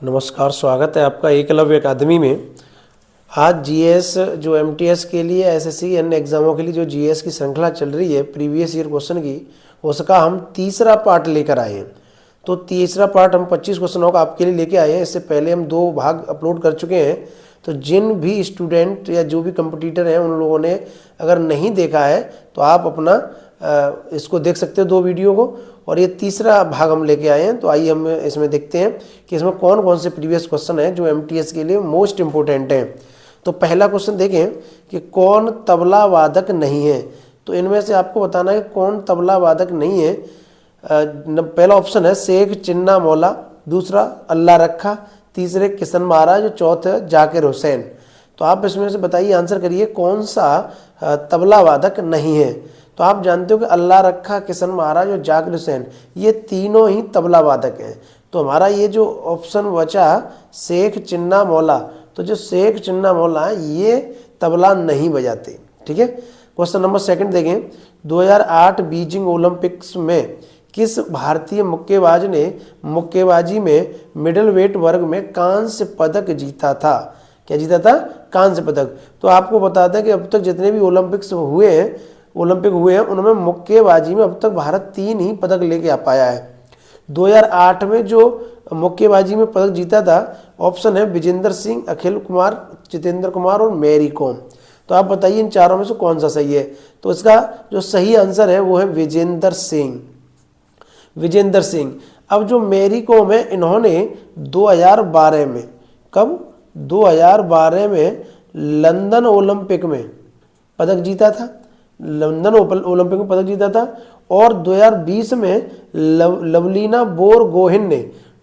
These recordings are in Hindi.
नमस्कार, स्वागत है आपका एकलव्य अकादमी में। आज जीएस जो एमटीएस के लिए एसएससी अन्य एग्जामों के लिए जो जीएस की श्रृंखला चल रही है प्रीवियस ईयर क्वेश्चन की, उसका हम तीसरा पार्ट लेकर आए हैं। तो तीसरा पार्ट हम 25 क्वेश्चनों का आपके लिए लेके आए हैं। इससे पहले हम 2 भाग अपलोड कर चुके हैं। तो जिन भी स्टूडेंट या जो भी कंपटीटर हैं उन लोगों ने अगर नहीं देखा है तो आप अपना इसको देख सकते हो 2 वीडियो को। और ये तीसरा भाग हम लेके आए हैं। तो आइए हम इसमें देखते हैं कि इसमें कौन कौन से प्रीवियस क्वेश्चन हैं जो एमटीएस के लिए मोस्ट इम्पोर्टेंट हैं। तो पहला क्वेश्चन देखें कि कौन तबला वादक नहीं है। तो इनमें से आपको बताना है कौन तबला वादक नहीं है। पहला ऑप्शन है शेख चिन्ना मौला, दूसरा अल्लाह रखा, तीसरे किशन महाराज, चौथे जाकिर हुसैन। तो आप इसमें से बताइए, आंसर करिए कौन सा तबला वादक नहीं है। तो आप जानते हो कि अल्लाह रखा, किशन महाराज और जाकिर हुसैन ये तीनों ही तबला वादक हैं। तो हमारा ये जो ऑप्शन बचा शेख चिन्ना मौला, तो जो शेख चिन्ना मौला है ये तबला नहीं बजाते। ठीक है। क्वेश्चन नंबर 2 देखें। 2008 बीजिंग ओलंपिक्स में किस भारतीय मुक्केबाज ने मुक्केबाजी में मिडिल वेट वर्ग में कांस्य पदक जीता था? क्या जीता था? कांस्य पदक। तो आपको बताते हैं कि अब तक जितने भी ओलंपिक हुए हैं उनमें मुक्केबाजी में अब तक भारत 3 ही पदक लेके आ पाया है। 2008 में जो मुक्केबाजी में पदक जीता था, ऑप्शन है विजेंद्र सिंह, अखिल कुमार, जितेंद्र कुमार और मैरी कॉम। तो आप बताइए इन चारों में से कौन सा सही है। तो इसका जो सही आंसर है वो है विजेंद्र सिंह। विजेंद्र सिंह। अब जो मैरी कॉम है इन्होंने 2012 में, कब? 2012 में लंदन ओलंपिक में पदक जीता था। लंदन ओलंपिक में पदक जीता था। और 2020 में लवलीना बोरगोहेन ने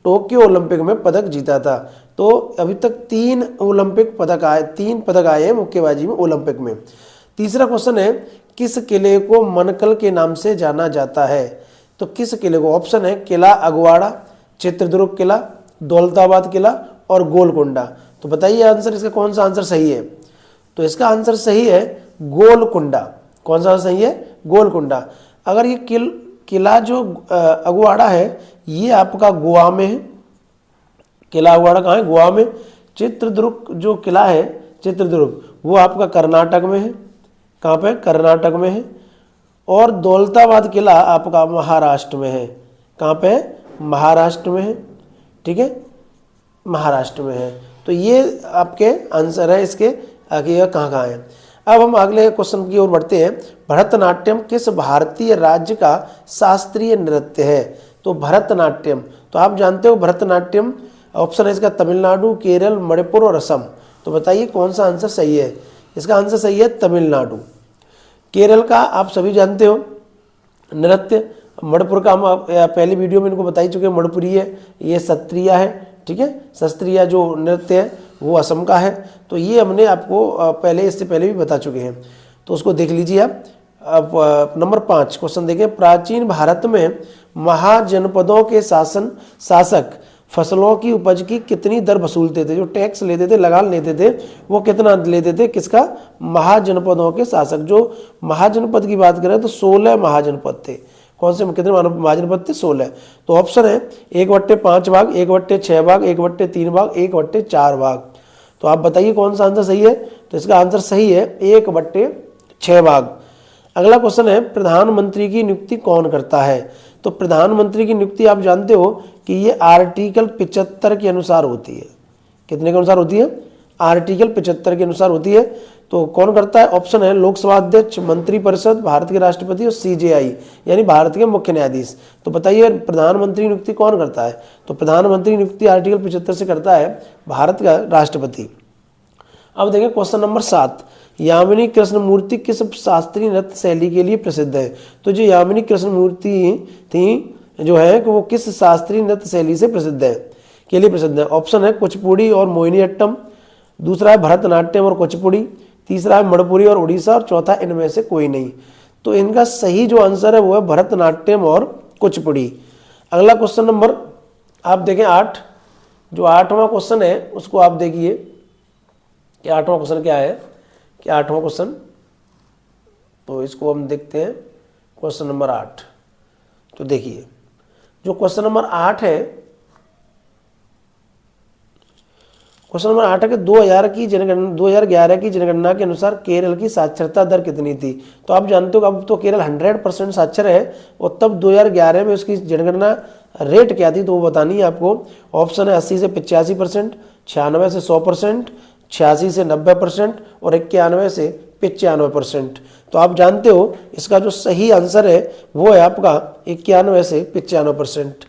टोक्यो ओलंपिक में पदक जीता था। तो अभी तक 3 ओलंपिक पदक आए, 3 पदक आए हैं मुक्केबाजी में ओलंपिक में। तीसरा क्वेश्चन है किस किले को मनकल के नाम से जाना जाता है? तो किस किले को? ऑप्शन है किला अगवाड़ा, चित्रदुर्ग किला, दौलताबाद किला और गोलकुंडा। तो बताइए आंसर, इसका कौन सा आंसर सही है? तो इसका आंसर सही है गोलकुंडा। कौन सा सही है? गोलकुंडा। अगर ये किला जो अगवाड़ा है ये आपका गोवा में है। किला अगवाड़ा कहाँ है? गोवा में। चित्रदुर्ग जो किला है चित्रदुर्ग, वो आपका कर्नाटक में है। कहाँ पे? कर्नाटक में है। और दौलताबाद किला आपका महाराष्ट्र में है। कहाँ पे है? महाराष्ट्र में है। ठीक है, महाराष्ट्र में है। तो ये आपके आंसर है इसके आगे कहाँ है। अब हम अगले क्वेश्चन की ओर बढ़ते हैं। भरतनाट्यम किस भारतीय राज्य का शास्त्रीय नृत्य है? तो भरतनाट्यम, तो आप जानते हो भरतनाट्यम, ऑप्शन है इसका तमिलनाडु, केरल, मणिपुर और असम। तो बताइए कौन सा आंसर सही है? इसका आंसर सही है तमिलनाडु। केरल का आप सभी जानते हो नृत्य। मणिपुर का हम पहली वीडियो में इनको बता ही चुके हैं, मणिपुरी है, ये सत्रिया है। ठीक है, शस्त्रीय जो नृत्य है वो असम का है। तो ये हमने आपको इससे पहले भी बता चुके हैं, तो उसको देख लीजिए आप। अब नंबर 5 क्वेश्चन देखें। प्राचीन भारत में महाजनपदों के शासक फसलों की उपज की कितनी दर वसूलते थे? जो टैक्स लेते थे, लगान लेते थे, वो कितना लेते थे? किसका? महाजनपदों के शासक। जो महाजनपद की बात करें तो 16 महाजनपद थे। कौन से? कितने महाजनपद थे? 16। तो ऑप्शन है 1/5 भाग, 1/6 भाग, 1/3 भाग, 1/4 भाग। तो आप बताइए कौन सा आंसर सही है। तो इसका आंसर सही है 1/6 भाग। अगला क्वेश्चन है प्रधानमंत्री की नियुक्ति कौन करता है? तो प्रधानमंत्री की नियुक्ति आप जानते हो कि ये आर्टिकल 75 के अनुसार होती है। कितने के अनुसार होती है? आर्टिकल 75 के अनुसार होती है। तो कौन करता है? ऑप्शन है लोकसभा अध्यक्ष, मंत्रिपरिषद, भारत के राष्ट्रपति और सीजेआई यानी भारत के मुख्य न्यायाधीश। तो बताइए प्रधानमंत्री नियुक्ति कौन करता है? तो प्रधानमंत्री नियुक्ति आर्टिकल 75 से करता है भारत का राष्ट्रपति। अब देखें क्वेश्चन नंबर 7। यामिनी कृष्णमूर्ति किस शास्त्रीय नृत्य शैली के लिए प्रसिद्ध है? तो जो यामिनी कृष्णमूर्ति थी जो है कि वो किस शास्त्रीय नृत्य शैली से प्रसिद्ध है, के लिए प्रसिद्ध है? ऑप्शन है कुचिपुड़ी और मोहिनीअट्टम, दूसरा है भरतनाट्यम और कुचिपुड़ी, तीसरा है मणिपुरी और उड़ीसा और चौथा इनमें से कोई नहीं। तो इनका सही जो आंसर है वो है भरतनाट्यम और कुचिपुड़ी। अगला क्वेश्चन नंबर आप देखें 8। जो 8वां क्वेश्चन है उसको आप देखिए कि 8वां क्वेश्चन क्या है। कि 8वां क्वेश्चन, तो इसको हम देखते हैं क्वेश्चन नंबर 8। तो देखिए जो क्वेश्चन नंबर 8 है क्वेश्चन नंबर 8 है कि 2011 की जनगणना के अनुसार केरल की साक्षरता दर कितनी थी। तो आप जानते हो अब तो केरल 100% साक्षर है, और तब 2011 में उसकी जनगणना रेट क्या थी तो वो बतानी है आपको। ऑप्शन है 80 से 85%, 96 से 100%, 86 से 90% और 91 से 95%। तो आप जानते हो इसका जो सही आंसर है वो है आपका 91 से 95%।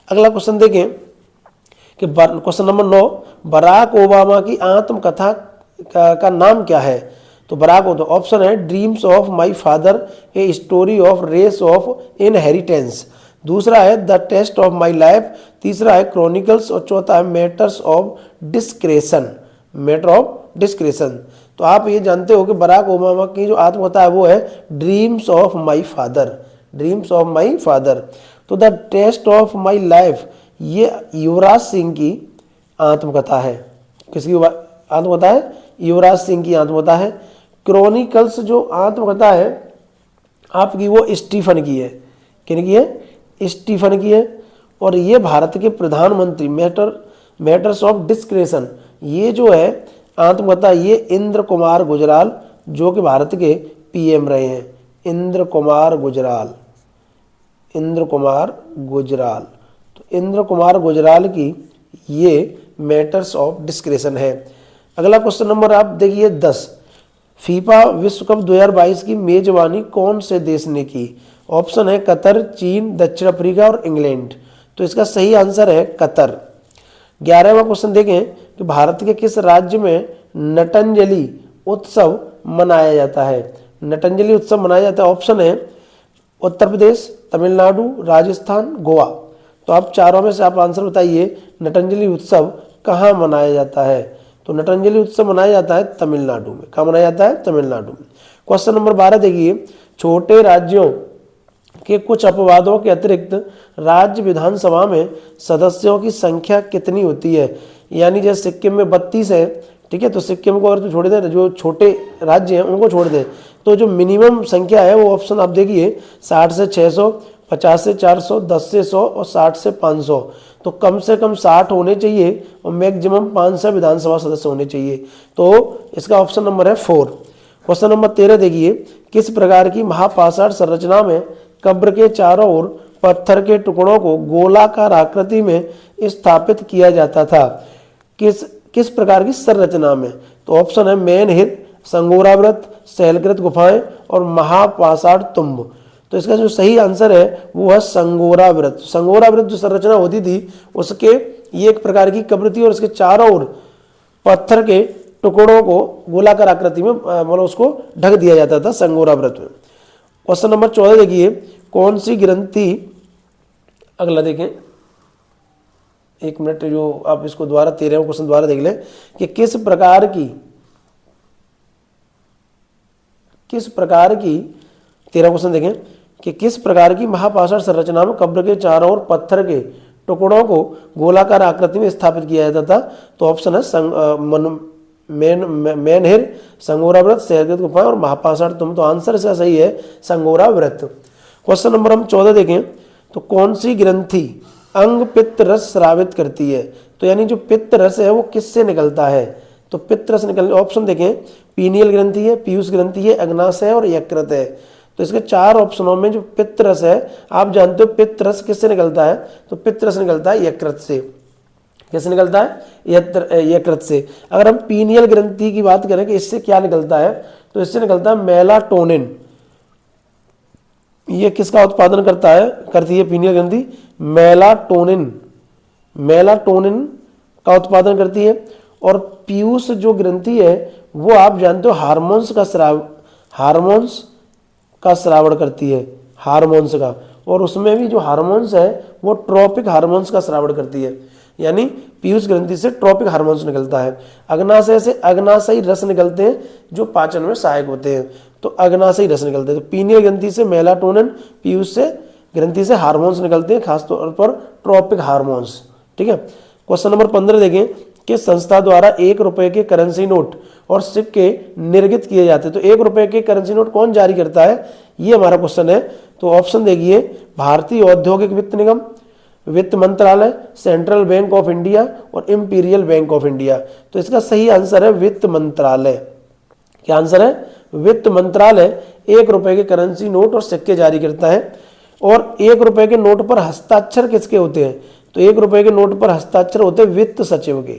अगला क्वेश्चन देखें कि क्वेश्चन नंबर 9, बराक ओबामा की आत्मकथा का नाम क्या है। तो बराक ओबामा, ऑप्शन है dreams of my father, a story of race of inheritance. दूसरा है the test of my life. तीसरा है क्रॉनिकल्स और चौथा है matters of discretion, matter of discretion. तो आप ये जानते हो कि बराक ओबामा की जो आत्मकथा है वो है dreams of my father, dreams of my father. तो the test of my life ये युवराज सिंह की आत्मकथा है। किसकी आत्मकथा है? युवराज सिंह की आत्मकथा है। क्रॉनिकल्स जो आत्मकथा है आपकी वो स्टीफन की है। किन की है? स्टीफन की है। और ये भारत के प्रधानमंत्री मैटर्स ऑफ डिस्क्रेशन, ये जो है आत्मकथा ये इंद्र कुमार गुजराल, जो कि भारत के पीएम रहे हैं। इंद्र कुमार गुजराल, इंद्र कुमार गुजराल। तो इंद्र कुमार गुजराल की ये मैटर्स ऑफ डिस्क्रेशन है। अगला क्वेश्चन नंबर आप देखिए 10, फीफा विश्व कप 2022 की मेजबानी कौन से देश ने की। ऑप्शन है कतर, चीन, दक्षिण अफ्रीका और इंग्लैंड। तो इसका सही आंसर है कतर। 11वां क्वेश्चन देखें कि भारत के किस राज्य में नटंजलि उत्सव मनाया जाता है। नटंजलि उत्सव मनाया जाता है, ऑप्शन है उत्तर प्रदेश, तमिलनाडु, राजस्थान, गोवा। तो आप चारों में से आप आंसर बताइए, नटंजलि उत्सव कहाँ मनाया जाता है। तो नटंजलि उत्सव मनाया जाता है तमिलनाडु में। कहाँ मनाया जाता है? तमिलनाडु में। क्वेश्चन नंबर 12 देखिए, छोटे राज्यों के कुछ अपवादों के अतिरिक्त राज्य विधानसभा में सदस्यों की संख्या कितनी होती है। यानी जैसे सिक्किम में 32 है, ठीक है, तो सिक्किम को अगर तो छोड़ दें, जो छोटे राज्य हैं उनको छोड़ दें, तो जो मिनिमम संख्या है वो ऑप्शन आप देखिए 60 से 600, 50 से 400, 10 से 100 और 60 से 500। तो कम से कम 60 होने चाहिए और मैक्सिमम 500 विधानसभा सदस्य होने चाहिए। तो इसका ऑप्शन नंबर है 4। क्वेश्चन नंबर 13 देखिए, किस प्रकार की महापाषाण संरचना में कब्र के चारों ओर पत्थर के टुकड़ों को गोलाकार आकृति में स्थापित किया जाता था। किस प्रकार की संरचना में। तो ऑप्शन है मेनहिर, संगोरावृत, शैलकृत गुफाएं और महापाषाण तुंब। तो इसका जो सही आंसर है वो है संगोरावृत। संगोरावृत जो संरचना होती थी उसके ये एक प्रकार की कब्र थी और उसके चारों ओर पत्थर के टुकड़ों को गोलाकार आकृति में मतलब उसको ढक दिया जाता था संगोरावृत में। क्वेश्चन नंबर 14 देखिए, कौन सी ग्रंथि, अगला देखें, एक मिनट, जो आप इसको दोबारा 13वां क्वेश्चन दोबारा देख लें कि किस प्रकार की 13वां क्वेश्चन देखें कि किस प्रकार की महापाषाण संरचना में कब्र के चारों ओर पत्थर के टुकड़ों को गोलाकार आकृति में स्थापित किया जाता था। तो ऑप्शन है मेनहिर, संगोरावृत, शैलकृत गुफा और महापाषाण तुंब। तो आंसर इसका सही है संगोरावृत। क्वेश्चन नंबर हम 14 देखें, तो कौन सी ग्रंथि अंग पित्त रस स्रावित करती है। तो यानी जो पित्त रस है वो किससे निकलता है। तो पित्त रस निकलने, ऑप्शन देखें, पीनियल ग्रंथि है, पीयूष ग्रंथि है, अग्नाशय है और यकृत है। तो इसके 4 ऑप्शनों में जो पित्त रस है, आप जानते हो पित्त रस किससे निकलता है। तो पित्त रस निकलता है यकृत से। कैसे निकलता है? यकृत से। अगर हम पीनियल ग्रंथि की बात करें कि इससे क्या निकलता है, तो इससे निकलता है मेलाटोनिन। ये किसका उत्पादन करती है पीनियल ग्रंथि? मेलाटोनिन का उत्पादन करती है। और पीयूष जो ग्रंथि है वो आप जानते हो हार्मोन्स का स्रावण करती है, हार्मोन्स का। और उसमें भी जो हार्मोन्स है वो ट्रॉपिक हार्मोन्स का स्रावण करती है। यानी पीयूष ग्रंथि से ट्रॉपिक हार्मोन्स निकलता है। अग्नाशय से अग्नाशयी रस निकलते हैं जो पाचन में सहायक होते हैं। तो अग्नाशयी रस निकलते हैं। तो पीनियल ग्रंथि से मेलाटोनिन, पीयूष से ग्रंथि से हार्मोन्स निकलते हैं, खासतौर पर ट्रॉपिक हार्मोन्स। ठीक है। क्वेश्चन नंबर 15 देखें, किस संस्था द्वारा 1 रुपए के करेंसी नोट और सिक्के निर्गत किए जाते हैं। तो 1 रुपए के करेंसी नोट कौन जारी करता है, ये हमारा क्वेश्चन है। तो ऑप्शन देखिए, भारतीय औद्योगिक वित्त निगम, वित्त मंत्रालय, सेंट्रल बैंक ऑफ इंडिया और इंपीरियल बैंक ऑफ इंडिया। तो इसका सही आंसर है वित्त मंत्रालय। क्या आंसर है? वित्त मंत्रालय 1 रुपए के करेंसी नोट और सिक्के जारी करता है। और 1 रुपए के नोट पर हस्ताक्षर किसके होते हैं? तो 1 रुपए के नोट पर हस्ताक्षर होते हैं वित्त सचिव के।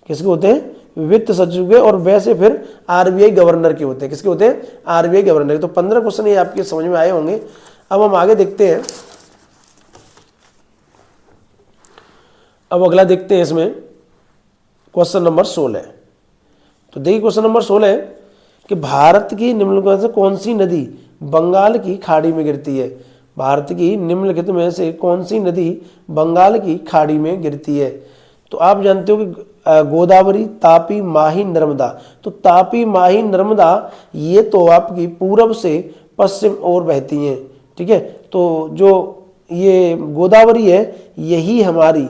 किसके होते हैं? वित्त सचिव के। और वैसे फिर आरबीआई गवर्नर के होते हैं। किसके होते हैं? आरबीआई गवर्नर के। तो 15 क्वेश्चन ये आपके समझ में आए होंगे। अब हम आगे देखते हैं। अब अगला देखते हैं इसमें क्वेश्चन नंबर 16। तो देखिए क्वेश्चन नंबर 16 है कि भारत की निम्नलिखित से कौन सी नदी बंगाल की खाड़ी में गिरती है? भारत की निम्नलिखित में से कौन सी नदी बंगाल की खाड़ी में गिरती है? तो आप जानते हो कि गोदावरी, तापी, माही, नर्मदा। तो तापी, माही, नर्मदा ये तो आपकी पूरब से पश्चिम ओर बहती हैं। ठीक है, तो जो ये गोदावरी है यही हमारी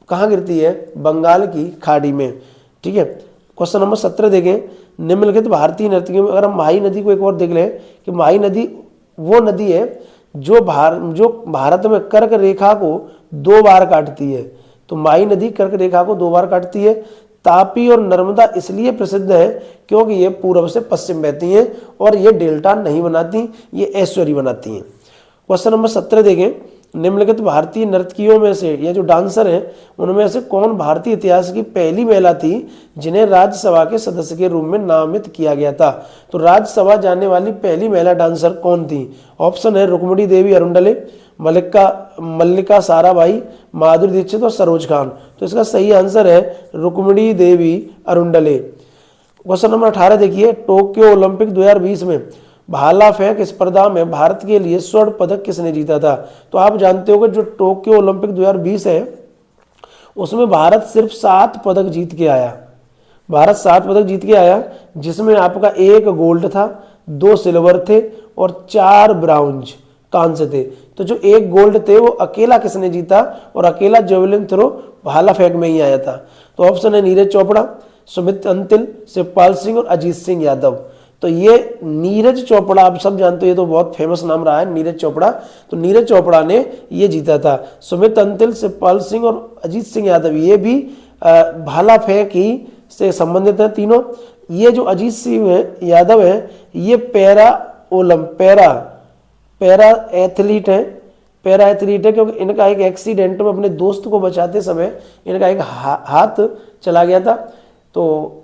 कहाँ गिरती है? बंगाल की खाड़ी में। ठीक है, क्वेश्चन नंबर 17 देखें। निम्नलिखित भारतीय नर्तकियों में, अगर हम माही नदी को एक और देख लें कि माही नदी वो नदी है जो भारत में कर्क रेखा को 2 बार काटती है। तो माही नदी कर्क रेखा को 2 बार काटती है। तापी और नर्मदा इसलिए प्रसिद्ध है क्योंकि ये पूर्व से पश्चिम बहती हैं और ये डेल्टा नहीं बनाती, ये एस्चुअरी बनाती हैं। क्वेश्चन नंबर 17 देखें। निम्नलिखित भारतीय नर्तकियों में से, ये जो डांसर हैं उनमें से कौन भारतीय इतिहास की पहली महिला थी जिन्हें राज्यसभा के सदस्य के रूप में नामित किया गया था? तो राज्यसभा जाने वाली पहली महिला डांसर कौन थी? ऑप्शन है रुक्मिणी देवी अरुंडले, मल्लिका साराभाई, माधुरी दीक्षित और सरोज खान। तो इसका सही आंसर है रुक्मिणी देवी अरुंडले। क्वेश्चन नंबर 18 देखिए। टोक्यो ओलंपिक 2020 में भाला फेंक स्पर्धा में भारत के लिए स्वर्ण पदक किसने जीता था? तो आप जानते हो कि जो टोक्यो ओलंपिक 2020 है उसमें भारत सिर्फ 7 पदक जीत के आया। भारत 7 पदक जीत के आया, जिसमें आपका 1 गोल्ड था, 2 सिल्वर थे और 4 ब्राउंज कांस्य थे। तो जो 1 गोल्ड थे वो अकेला किसने जीता? और अकेला जेवलिन थ्रो भाला फेंक में ही आया था। तो ऑप्शन है नीरज चोपड़ा, सुमित अंतिल, शिवपाल सिंह और अजीत सिंह यादव। तो ये नीरज चोपड़ा आप सब जानते हो, ये तो बहुत फेमस नाम रहा है नीरज चोपड़ा। तो नीरज चोपड़ा ने ये जीता था। सुमित अंतिल, शिवपाल सिंह और अजीत सिंह यादव ये भी भाला फेंक ही से संबंधित हैं तीनों। ये जो अजीत सिंह यादव है ये पैरा एथलीट है क्योंकि इनका एक एक्सीडेंट में अपने दोस्त को बचाते समय इनका एक हाथ चला गया था। तो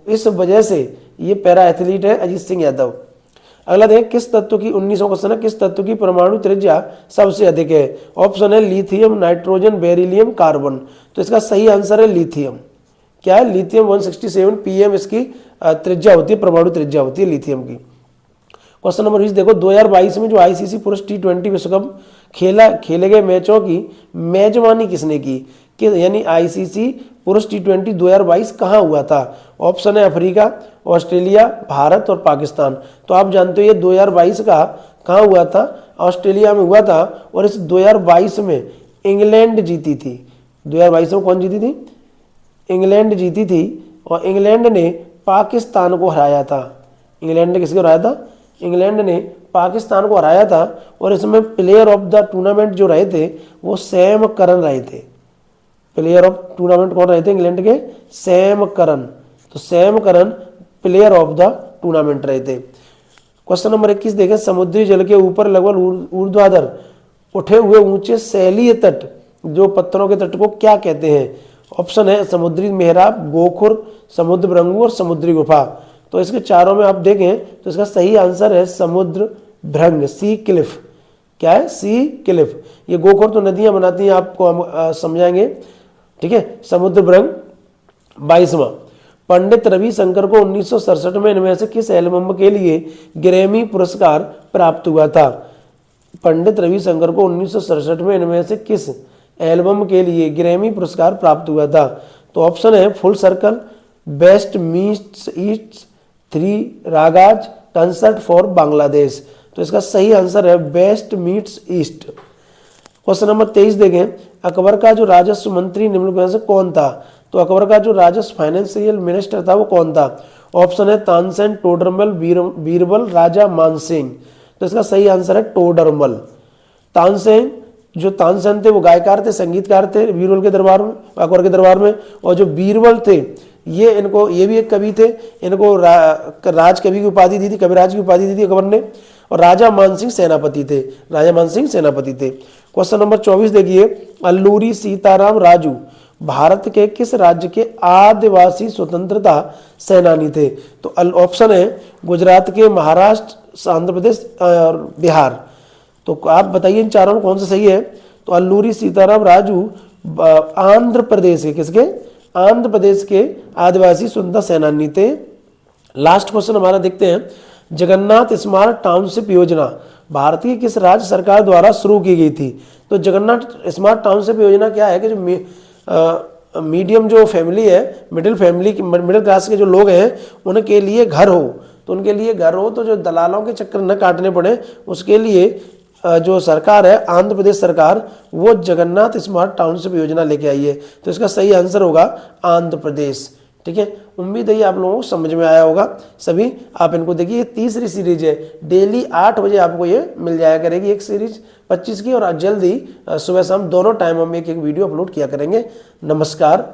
इस वजह से ये पैरा एथलीट है अजीत सिंह यादव। अगला देखें। किस तत्व की 1900 क्वेश्चन है, किस तत्व की परमाणु त्रिज्या सबसे अधिक है? ऑप्शन है लिथियम, नाइट्रोजन, बेरिलियम, कार्बन। तो इसका सही आंसर है लिथियम। क्या है? लिथियम 167 पीएम इसकी त्रिज्या होती है, परमाणु त्रिज्या होती है लिथियम की। क्वेश्चन नंबर 20 देखो। 2022 में जो आईसीसी पुरुष T20 विश्व कप खेले गए मैचों की मेजबानी किसने की? यानी आईसीसी पुरुष T20 2022 कहाँ हुआ था? ऑप्शन है अफ्रीका, ऑस्ट्रेलिया, भारत और पाकिस्तान। तो आप जानते हो ये 2022 का कहाँ हुआ था? ऑस्ट्रेलिया में हुआ था। और इस 2022 में इंग्लैंड जीती थी। 2022 में कौन जीती थी? इंग्लैंड जीती थी। और इंग्लैंड ने पाकिस्तान को हराया था। इंग्लैंड ने किसको हराया था? इंग्लैंड ने पाकिस्तान को हराया था। और इसमें प्लेयर ऑफ द टूर्नामेंट जो रहे थे वो सैम करन रहे थे। प्लेयर ऑफ टूर्नामेंट कौन रहे थे? इंग्लैंड के सैम करन। तो Sam Curran player of the tournament रहे थे। क्वेश्चन नंबर 21 देखें। समुद्री जल के ऊपर लगभग ऊर्ध्वाधर उठे हुए ऊंचे सैलीय तट, जो पत्थरों के तट को क्या कहते हैं? ऑप्शन है समुद्री मेहराब, गोखुर, समुद्र भृंगु और समुद्री गुफा। तो इसके चारों में आप देखें तो इसका सही आंसर है समुद्र भृंग, सी क्लिफ। क्या है? सी क्लिफ। ये गोखुर तो नदियां बनाती हैं, आपको हम समझाएंगे। ठीक है। समुद्र भृंग 22वां। पंडित रविशंकर को 1967 में इनमें से किस एल्बम के लिए ग्रैमी पुरस्कार प्राप्त हुआ था? पंडित रविशंकर को 1967 में इनमें से किस एल्बम के लिए ग्रैमी पुरस्कार प्राप्त हुआ था? तो ऑप्शन है full circle, best meets east, 3 ragas, concert for Bangladesh. तो इसका सही आंसर है best meets east. Question number 23 देखें। अकबर का जो राजस्व मंत्री निम्नलिखित में से कौन था? तो अकबर का जो राजस्व फाइनेंशियल मिनिस्टर था वो कौन था? ऑप्शन है तानसेन, टोडरमल, बीरबल, राजा मानसिंह। तो इसका सही आंसर है टोडरमल। तानसेन जो तानसेन थे वो गायकार थे, संगीतकार थे बीरबल के दरबार में, अकबर के दरबार में। और जो बीरबल थे ये भी एक कवि थे, इनको राज कवि की उपाधि दी थी, कविराज की उपाधि दी थी अकबर ने। और राजा मानसिंह सेनापति थे, राजा मानसिंह सेनापति थे। क्वेश्चन नंबर 24 देखिए, अल्लूरी सीताराम राजू भारत के किस राज्य के आदिवासी स्वतंत्रता सेनानी थे? तो ऑप्शन है गुजरात के, महाराष्ट्र, आंध्र प्रदेश और बिहार। तो आप बताइए इन चारों में कौन सा सही है? तो अल्लूरी सीताराम राजू आंध्र प्रदेश के, किसके? आंध्र प्रदेश के आदिवासी स्वतंत्रता सेनानी थे। लास्ट क्वेश्चन हमारा देखते हैं, जगन्नाथ स्मार्ट टाउनशिप योजना भारत की किस राज्य सरकार द्वारा शुरू की गई थी? तो जगन्नाथ स्मार्ट टाउनशिप योजना क्या है कि जो मीडियम जो फैमिली है, मिडिल क्लास के जो लोग हैं उनके लिए घर हो, तो उनके लिए घर हो तो जो दलालों के चक्कर न काटने पड़े, उसके लिए जो सरकार है आंध्र प्रदेश सरकार, वो जगन्नाथ स्मार्ट टाउनशिप योजना लेके आई है। तो इसका सही आंसर होगा आंध्र प्रदेश। ठीक है, उम्मीद है ये आप लोगों को समझ में आया होगा सभी। आप इनको देखिए, ये तीसरी सीरीज है, डेली 8 बजे आपको ये मिल जाया करेगी एक सीरीज 25 की, और जल्दी सुबह शाम दोनों टाइम हम एक वीडियो अपलोड किया करेंगे। नमस्कार।